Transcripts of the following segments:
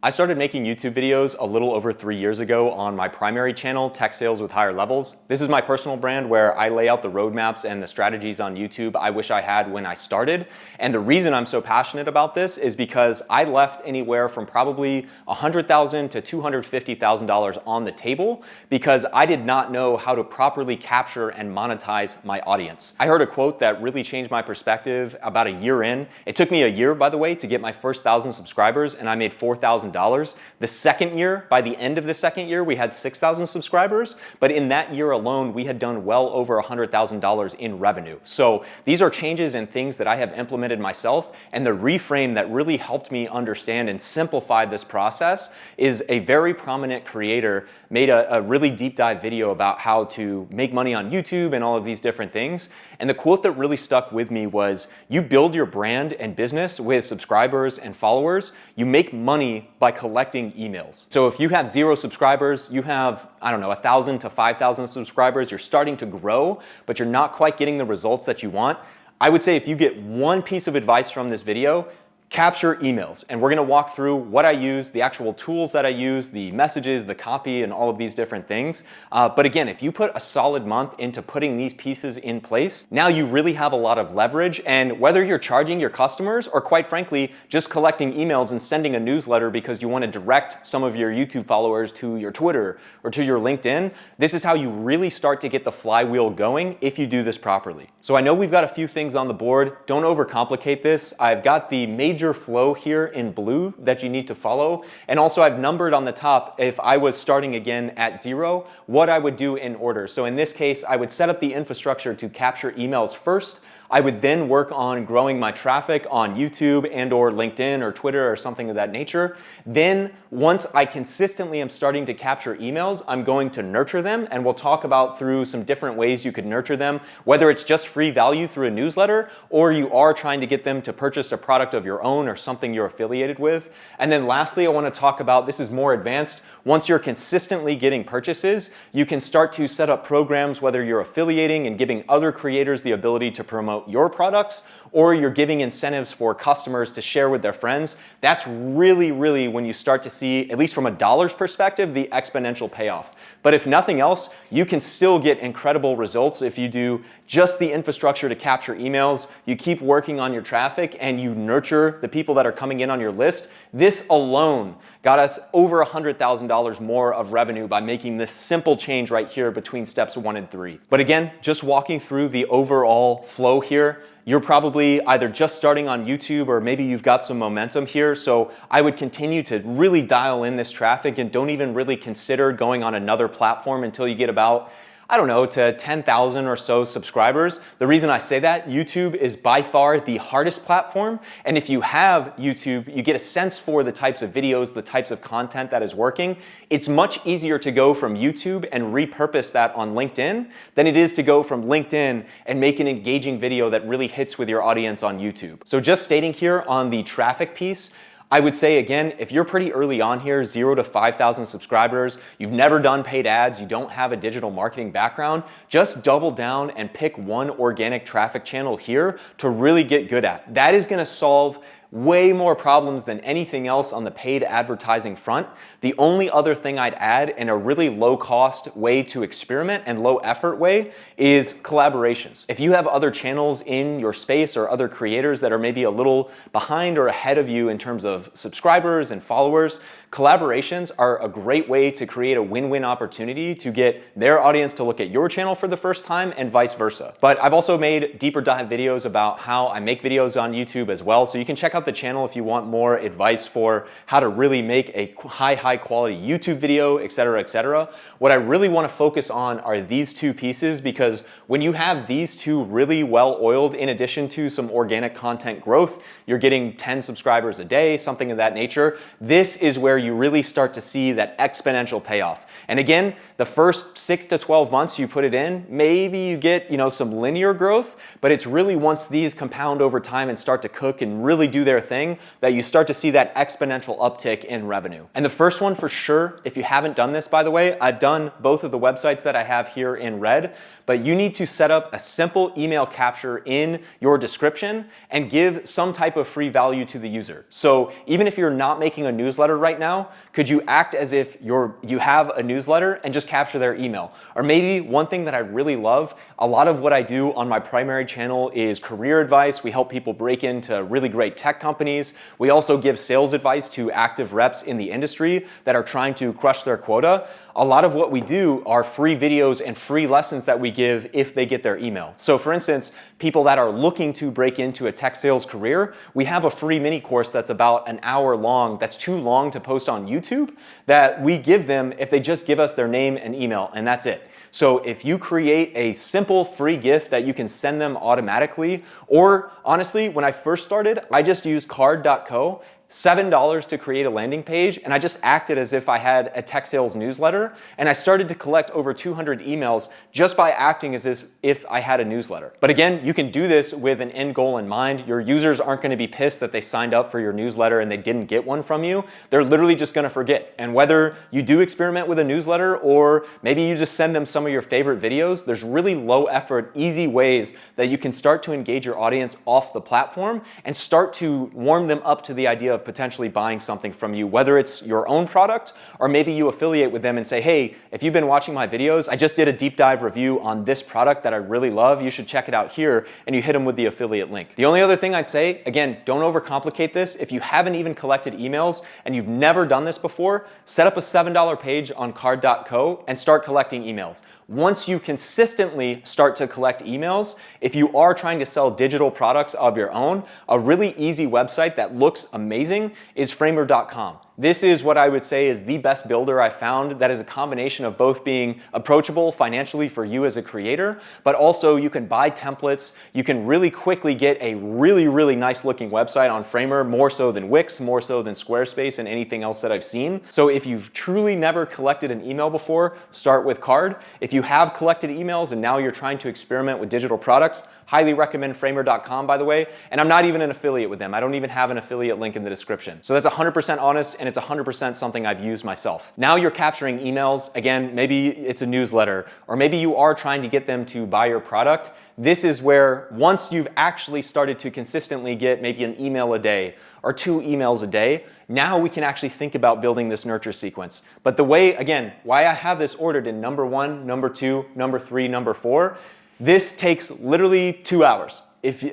I started making YouTube videos a little over 3 years ago on my primary channel, Tech Sales with Higher Levels. This is my personal brand where I lay out the roadmaps and the strategies on YouTube I wish I had when I started. And the reason I'm so passionate about this is because I left anywhere from probably $100,000 to $250,000 on the table because I did not know how to properly capture and monetize my audience. I heard a quote that really changed my perspective about a year in. It took me a year, by the way, to get my first 1,000 subscribers, and I made $4,000. The second year, by the end of the second year, we had 6,000 subscribers, but in that year alone, we had done well over $100,000 in revenue. So these are changes and things that I have implemented myself, and the reframe that really helped me understand and simplify this process is a very prominent creator made a really deep dive video about how to make money on YouTube and all of these different things. And the quote that really stuck with me was, you build your brand and business with subscribers and followers, you make money by collecting emails. So if you have 0 subscribers, you have, 1,000 to 5,000 subscribers, you're starting to grow, but you're not quite getting the results that you want. I would say if you get one piece of advice from this video, capture emails. And we're gonna walk through what I use, the actual tools that I use, the messages, the copy, and all of these different things. But again, if you put a solid month into putting these pieces in place, now you really have a lot of leverage. And whether you're charging your customers or quite frankly, just collecting emails and sending a newsletter because you wanna direct some of your YouTube followers to your Twitter or to your LinkedIn, this is how you really start to get the flywheel going if you do this properly. So I know we've got a few things on the board. Don't overcomplicate this. I've got the major flow here in blue that you need to follow. And also I've numbered on the top, if I was starting again at 0, what I would do in order. So in this case, I would set up the infrastructure to capture emails first. I would then work on growing my traffic on YouTube and or LinkedIn or Twitter or something of that nature. Then once I consistently am starting to capture emails, I'm going to nurture them, and we'll talk about through some different ways you could nurture them, whether it's just free value through a newsletter or you are trying to get them to purchase a product of your own or something you're affiliated with. And then lastly, I want to talk about, this is more advanced, once you're consistently getting purchases, you can start to set up programs, whether you're affiliating and giving other creators the ability to promote your products, or you're giving incentives for customers to share with their friends. That's really when you start to see, at least from a dollars perspective, the exponential payoff. But if nothing else, you can still get incredible results if you do just the infrastructure to capture emails, you keep working on your traffic, and you nurture the people that are coming in on your list. This alone got us over $100,000 more of revenue by making this simple change right here between steps 1 and 3. But again, just walking through the overall flow here, you're probably either just starting on YouTube or maybe you've got some momentum here. So I would continue to really dial in this traffic and don't even really consider going on another platform until you get about, to 10,000 or so subscribers. The reason I say that, YouTube is by far the hardest platform. And if you have YouTube, you get a sense for the types of videos, the types of content that is working. It's much easier to go from YouTube and repurpose that on LinkedIn than it is to go from LinkedIn and make an engaging video that really hits with your audience on YouTube. So just stating here on the traffic piece, I would say again, if you're pretty early on here, 0 to 5,000 subscribers, you've never done paid ads, you don't have a digital marketing background, just double down and pick one organic traffic channel here to really get good at. That is gonna solve way more problems than anything else on the paid advertising front. The only other thing I'd add in a really low cost way to experiment and low effort way is collaborations. If you have other channels in your space or other creators that are maybe a little behind or ahead of you in terms of subscribers and followers, collaborations are a great way to create a win-win opportunity to get their audience to look at your channel for the first time and vice versa. But I've also made deeper dive videos about how I make videos on YouTube as well. So you can check out the channel if you want more advice for how to really make a high quality YouTube video, etc. What I really want to focus on are these two pieces, because when you have these two really well oiled, in addition to some organic content growth, you're getting 10 subscribers a day, something of that nature. This is where you really start to see that exponential payoff. And again, the first 6 to 12 months you put it in, maybe you get, some linear growth, but it's really once these compound over time and start to cook and really do their thing, that you start to see that exponential uptick in revenue. And the first one for sure, if you haven't done this, by the way, I've done both of the websites that I have here in red, but you need to set up a simple email capture in your description and give some type of free value to the user. So even if you're not making a newsletter right now, could you act as if you have a newsletter and just capture their email? Or maybe one thing that I really love, a lot of what I do on my primary channel is career advice. We help people break into really great tech companies. We also give sales advice to active reps in the industry that are trying to crush their quota. A lot of what we do are free videos and free lessons that we give if they get their email. So for instance, people that are looking to break into a tech sales career, we have a free mini course that's about an hour long, that's too long to post on YouTube, that we give them if they just give us their name and email, and that's it. So if you create a simple free gift that you can send them automatically, or honestly, when I first started, I just used card.co, $7 to create a landing page, and I just acted as if I had a tech sales newsletter, and I started to collect over 200 emails just by acting as if I had a newsletter. But again, you can do this with an end goal in mind. Your users aren't going to be pissed that they signed up for your newsletter and they didn't get one from you. They're literally just going to forget. And whether you do experiment with a newsletter or maybe you just send them some of your favorite videos, there's really low effort, easy ways that you can start to engage your audience off the platform and start to warm them up to the idea of potentially buying something from you, whether it's your own product or maybe you affiliate with them and say, hey, if you've been watching my videos, I just did a deep dive review on this product that I really love. You should check it out here, and you hit them with the affiliate link. The only other thing I'd say, again, don't overcomplicate this. If you haven't even collected emails and you've never done this before, set up a $7 page on card.co and start collecting emails. Once you consistently start to collect emails, if you are trying to sell digital products of your own, a really easy website that looks amazing is framer.com. This is what I would say is the best builder I found that is a combination of both being approachable financially for you as a creator, but also you can buy templates. You can really quickly get a really nice looking website on Framer, more so than Wix, more so than Squarespace and anything else that I've seen. So if you've truly never collected an email before, start with Card. If you have collected emails and now you're trying to experiment with digital products, highly recommend framer.com, by the way. And I'm not even an affiliate with them. I don't even have an affiliate link in the description. So that's 100% honest, and it's 100% something I've used myself. Now you're capturing emails. Again, maybe it's a newsletter, or maybe you are trying to get them to buy your product. This is where once you've actually started to consistently get maybe an email a day or 2 emails a day, now we can actually think about building this nurture sequence. But the way, again, why I have this ordered in number 1, number 2, number 3, number 4, this takes literally 2 hours.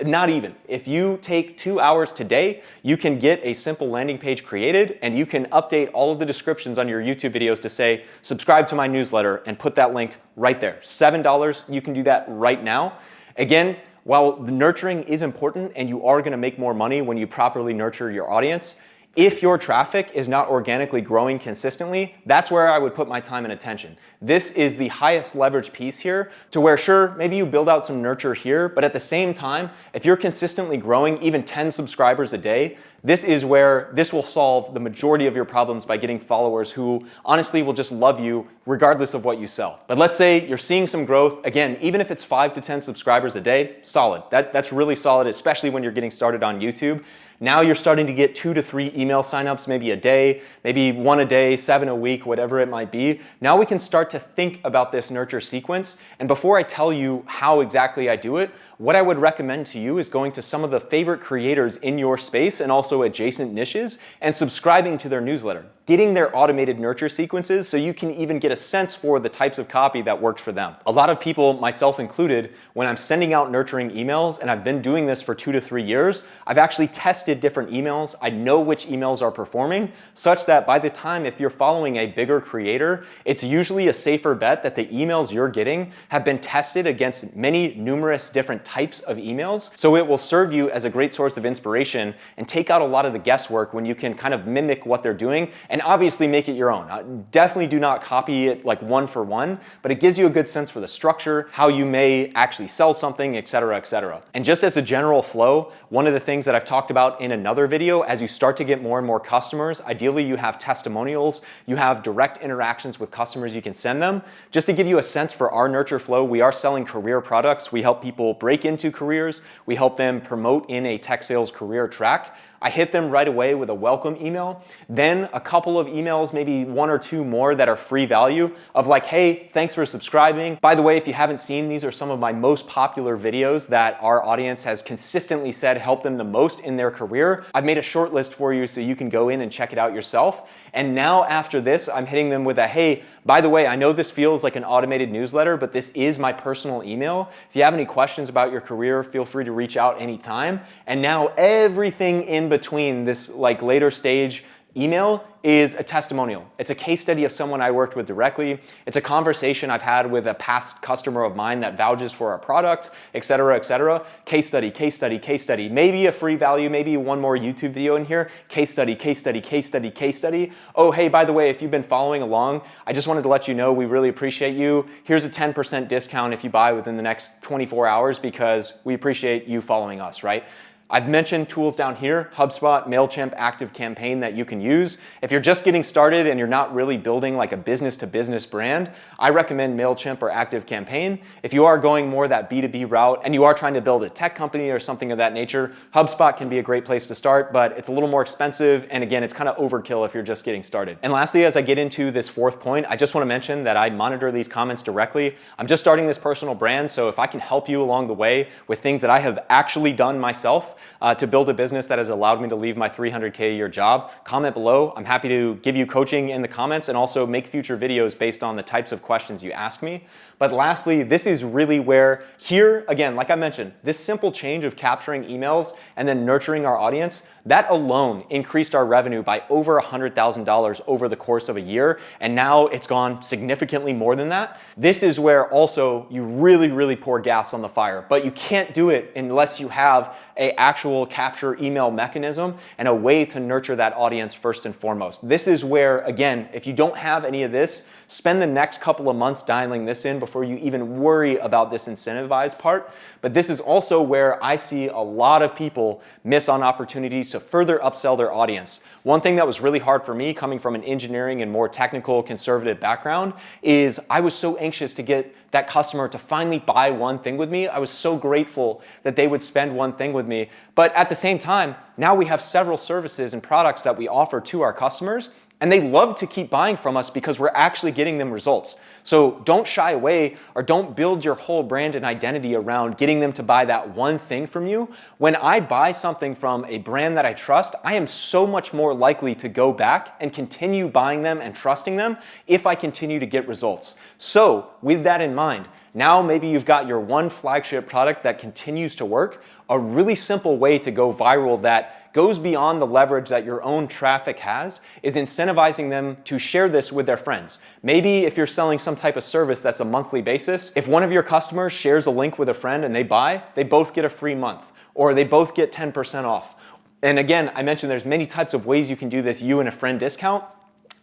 Not even. If you take 2 hours today, you can get a simple landing page created and you can update all of the descriptions on your YouTube videos to say, subscribe to my newsletter, and put that link right there. $7, you can do that right now. Again, while the nurturing is important and you are gonna make more money when you properly nurture your audience, if your traffic is not organically growing consistently, that's where I would put my time and attention. This is the highest leverage piece here to where, sure, maybe you build out some nurture here, but at the same time, if you're consistently growing even 10 subscribers a day, this is where this will solve the majority of your problems by getting followers who honestly will just love you regardless of what you sell. But let's say you're seeing some growth. Again, even if it's 5 to 10 subscribers a day, solid. That's really solid, especially when you're getting started on YouTube. Now you're starting to get 2 to 3 email signups, maybe a day, maybe 1 a day, 7 a week, whatever it might be. Now we can start to think about this nurture sequence. And before I tell you how exactly I do it, what I would recommend to you is going to some of the favorite creators in your space and also adjacent niches and subscribing to their newsletter, getting their automated nurture sequences so you can even get a sense for the types of copy that works for them. A lot of people, myself included, when I'm sending out nurturing emails, and I've been doing this for 2 to 3 years, I've actually tested different emails. I know which emails are performing, such that by the time, if you're following a bigger creator, it's usually a safer bet that the emails you're getting have been tested against numerous different types of emails. So it will serve you as a great source of inspiration and take out a lot of the guesswork when you can kind of mimic what they're doing and obviously make it your own. Definitely do not copy it like one for one, but it gives you a good sense for the structure, how you may actually sell something, etc., etc. And just as a general flow, one of the things that I've talked about in another video, as you start to get more and more customers, ideally you have testimonials, you have direct interactions with customers you can send them. Just to give you a sense for our nurture flow, we are selling career products. We help people break into careers. We help them promote in a tech sales career track. I hit them right away with a welcome email, then a couple of emails, maybe one or two more that are free value of like, hey, thanks for subscribing. By the way, if you haven't seen, these are some of my most popular videos that our audience has consistently said help them the most in their career. I've made a short list for you so you can go in and check it out yourself. And now after this, I'm hitting them with a, hey, by the way, I know this feels like an automated newsletter, but this is my personal email. If you have any questions about your career, feel free to reach out anytime. And now everything in between this like later stage email is a testimonial. It's a case study of someone I worked with directly. It's a conversation I've had with a past customer of mine that vouches for our product, et cetera, et cetera. Case study, case study, case study. Maybe a free value, maybe one more YouTube video in here. Case study, case study, case study, case study. Oh, hey, by the way, if you've been following along, I just wanted to let you know we really appreciate you. Here's a 10% discount if you buy within the next 24 hours because we appreciate you following us, right? I've mentioned tools down here, HubSpot, MailChimp, ActiveCampaign that you can use. If you're just getting started and you're not really building like a business-to-business brand, I recommend MailChimp or ActiveCampaign. If you are going more that B2B route and you are trying to build a tech company or something of that nature, HubSpot can be a great place to start, but it's a little more expensive. And again, it's kind of overkill if you're just getting started. And lastly, as I get into this fourth point, I just want to mention that I monitor these comments directly. I'm just starting this personal brand, so if I can help you along the way with things that I have actually done myself, to build a business that has allowed me to leave my $300K a year job, comment below. I'm happy to give you coaching in the comments and also make future videos based on the types of questions you ask me. But lastly, this is really where here, again, like I mentioned, this simple change of capturing emails and then nurturing our audience, that alone increased our revenue by over $100,000 over the course of a year. And now it's gone significantly more than that. This is where also you really, really pour gas on the fire, but you can't do it unless you have an actual capture email mechanism and a way to nurture that audience first and foremost. This is where, again, if you don't have any of this, spend the next couple of months dialing this in before you even worry about this incentivized part. But this is also where I see a lot of people miss on opportunities to further upsell their audience. One thing that was really hard for me coming from an engineering and more technical conservative background is I was so anxious to get that customer to finally buy one thing with me. I was so grateful that they would spend one thing with me. But at the same time, now we have several services and products that we offer to our customers, and they love to keep buying from us because we're actually getting them results. So don't shy away or don't build your whole brand and identity around getting them to buy that one thing from you. When I buy something from a brand that I trust, I am so much more likely to go back and continue buying them and trusting them if I continue to get results. So with that in mind, now maybe you've got your one flagship product that continues to work. A really simple way to go viral that goes beyond the leverage that your own traffic has is incentivizing them to share this with their friends. Maybe if you're selling some type of service that's a monthly basis, if one of your customers shares a link with a friend and they buy, they both get a free month or they both get 10% off. And again, I mentioned there's many types of ways you can do this you and a friend discount.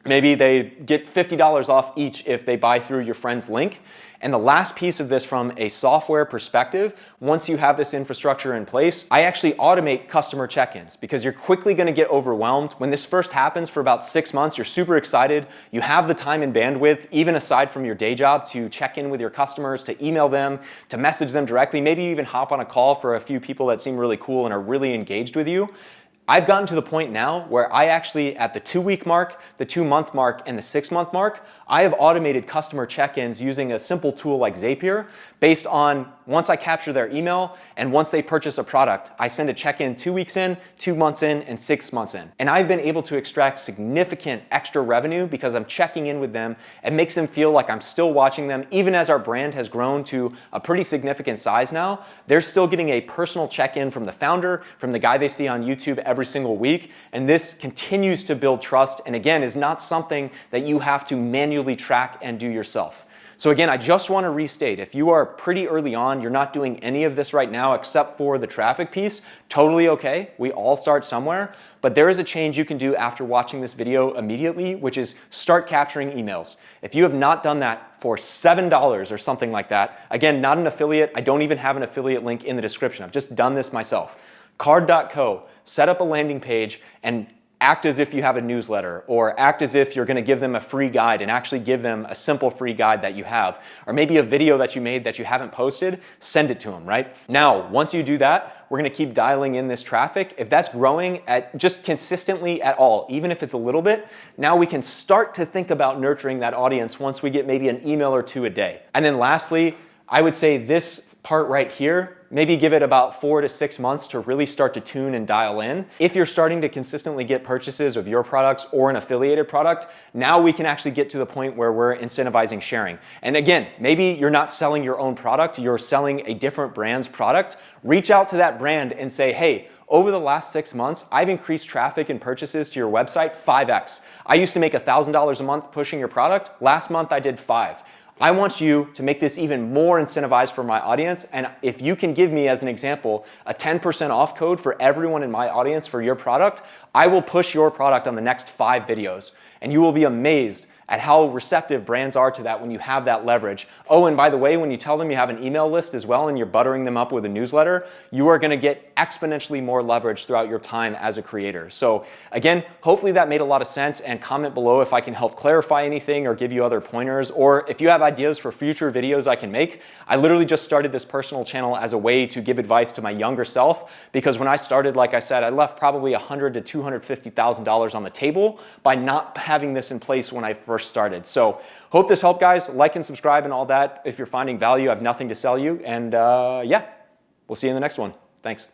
Maybe they get $50 off each if they buy through your friend's link. And the last piece of this from a software perspective, once you have this infrastructure in place, I actually automate customer check-ins because you're quickly going to get overwhelmed. When this first happens for about 6 months, you're super excited. You have the time and bandwidth, even aside from your day job, to check in with your customers, to email them, to message them directly, maybe even hop on a call for a few people that seem really cool and are really engaged with you. I've gotten to the point now where I actually, at the 2-week mark, the 2-month mark, and the 6-month mark, I have automated customer check-ins using a simple tool like Zapier based on once I capture their email and once they purchase a product, I send a check-in 2 weeks in, 2 months in, and 6 months in. And I've been able to extract significant extra revenue because I'm checking in with them. It makes them feel like I'm still watching them. Even as our brand has grown to a pretty significant size now, they're still getting a personal check-in from the founder, from the guy they see on YouTube every single week. And this continues to build trust. And again, is not something that you have to manually track and do yourself. So again, I just want to restate, if you are pretty early on, you're not doing any of this right now except for the traffic piece, totally okay. We all start somewhere, but there is a change you can do after watching this video immediately, which is start capturing emails. If you have not done that for $7 or something like that, again, not an affiliate. I don't even have an affiliate link in the description. I've just done this myself. Card.co, set up a landing page and act as if you have a newsletter, or act as if you're going to give them a free guide and actually give them a simple free guide that you have, or maybe a video that you made that you haven't posted, send it to them, right? Now, once you do that, we're going to keep dialing in this traffic. If that's growing at just consistently at all, even if it's a little bit, now we can start to think about nurturing that audience once we get maybe an email or two a day. And then lastly, I would say this part right here, maybe give it about 4 to 6 months to really start to tune and dial in. If you're starting to consistently get purchases of your products or an affiliated product, now we can actually get to the point where we're incentivizing sharing. And again, maybe you're not selling your own product, you're selling a different brand's product. Reach out to that brand and say, hey, over the last 6 months, I've increased traffic and purchases to your website 5x. I used to make $1,000 a month pushing your product. Last month I did 5. I want you to make this even more incentivized for my audience. And if you can give me, as an example, a 10% off code for everyone in my audience for your product, I will push your product on the next 5 videos. And you will be amazed at how receptive brands are to that when you have that leverage. Oh, and by the way, when you tell them you have an email list as well and you're buttering them up with a newsletter, you are gonna get exponentially more leverage throughout your time as a creator. So again, hopefully that made a lot of sense, and comment below if I can help clarify anything or give you other pointers, or if you have ideas for future videos I can make. I literally just started this personal channel as a way to give advice to my younger self, because when I started, like I said, I left probably $100,000 to $250,000 on the table by not having this in place when I first started. So hope this helped, guys. Like and subscribe and all that. If you're finding value, I have nothing to sell you. And yeah, we'll see you in the next one. Thanks.